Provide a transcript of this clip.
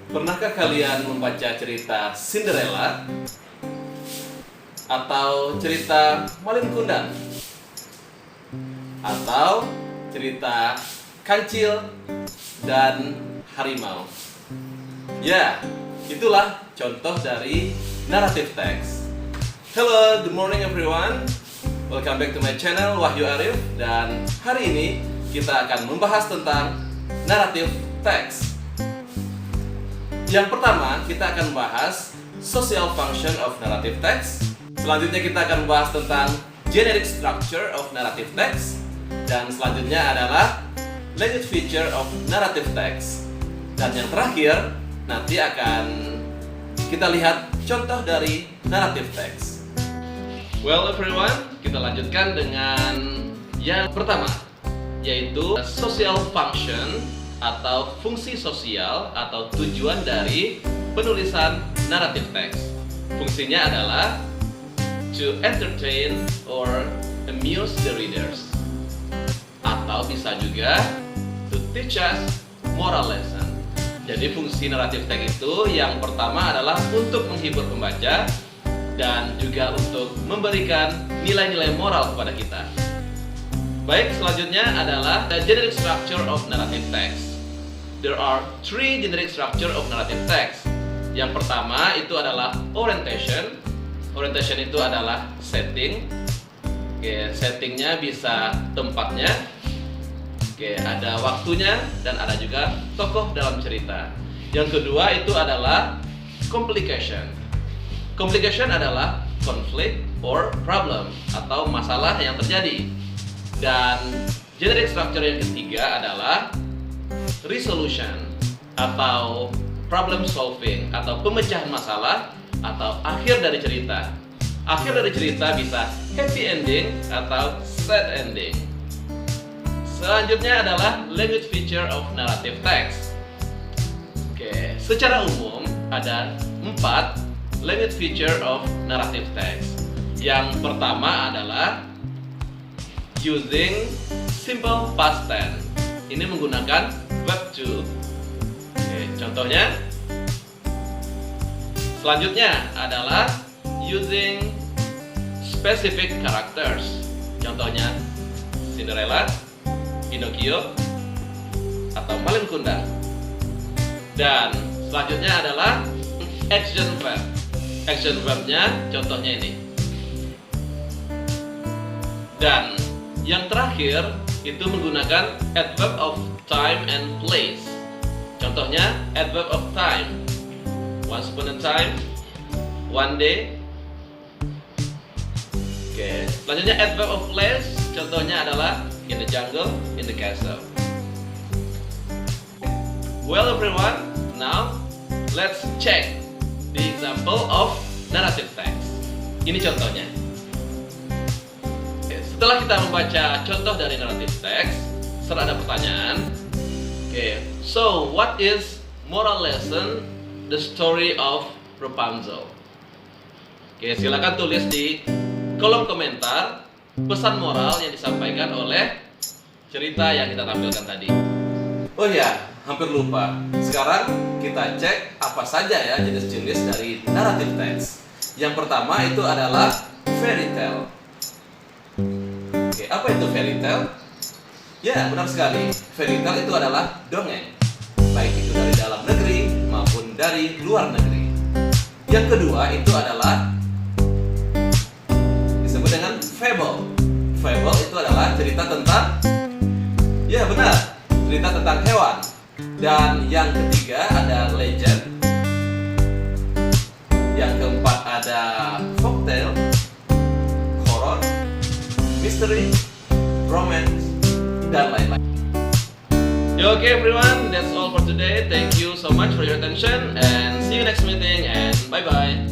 Pernahkah kalian membaca cerita Cinderella atau cerita Malin Kundang atau cerita Kancil dan Harimau? Ya, itulah contoh dari narrative text. Hello, good morning everyone. Welcome back to my channel Wahyu Arif. Dan hari ini kita akan membahas tentang narrative text. Yang pertama, kita akan membahas social function of narrative text. Selanjutnya kita akan membahas tentang generic structure of narrative text. Dan selanjutnya adalah language feature of narrative text. Dan yang terakhir, nanti akan kita lihat contoh dari narrative text. Well everyone, kita lanjutkan dengan yang pertama, yaitu social function atau fungsi sosial atau tujuan dari penulisan narrative text. Fungsinya adalah to entertain or amuse the readers, atau bisa juga to teach us moral lesson. Jadi fungsi narrative text itu yang pertama adalah untuk menghibur pembaca dan juga untuk memberikan nilai-nilai moral kepada kita. Baik, selanjutnya adalah the generic structure of narrative text. There are three generic structure of narrative text. Yang pertama itu adalah orientation. Orientation itu adalah setting. Oke, settingnya bisa tempatnya. Oke, ada waktunya dan ada juga tokoh dalam cerita. Yang kedua itu adalah complication. Complication adalah conflict or problem atau masalah yang terjadi. Dan generic structure yang ketiga adalah resolution atau problem solving atau pemecahan masalah atau akhir dari cerita. Akhir dari cerita bisa happy ending atau sad ending. Selanjutnya adalah language feature of narrative text. Oke, secara umum ada 4 language feature of narrative text. Yang pertama adalah using simple past tense. Ini menggunakan verb to. Oke, contohnya. Selanjutnya adalah using specific characters. Contohnya Cinderella, Pinocchio, atau Malin Kundang. Dan selanjutnya adalah action verb. Action verbnya contohnya ini. Dan yang terakhir itu menggunakan adverb of time and place. Contohnya adverb of time, once upon a time, one day. Oke, selanjutnya adverb of place, contohnya adalah in the jungle, in the castle. Well everyone, now let's check the example of narrative text. Ini contohnya. Setelah kita membaca contoh dari narrative text, serta ada pertanyaan. Oke, so what is moral lesson the story of Rapunzel? Oke, silakan tulis di kolom komentar pesan moral yang disampaikan oleh cerita yang kita tampilkan tadi. Oh ya, hampir lupa. Sekarang kita cek apa saja ya jenis-jenis dari narrative text. Yang pertama itu adalah fairy tale. Oke, apa itu fairy tale? Ya, benar sekali. Fairy tale itu adalah dongeng, baik itu dari dalam negeri maupun dari luar negeri. Yang kedua itu adalah disebut dengan fable. Fable itu adalah cerita tentang, ya benar, cerita tentang hewan. Dan yang ketiga ada legend. Yang keempat ada folktale, horror, mystery, romance, dan lain-lain. Okay everyone, that's all for today. Thank you so much for your attention and see you next meeting and bye-bye.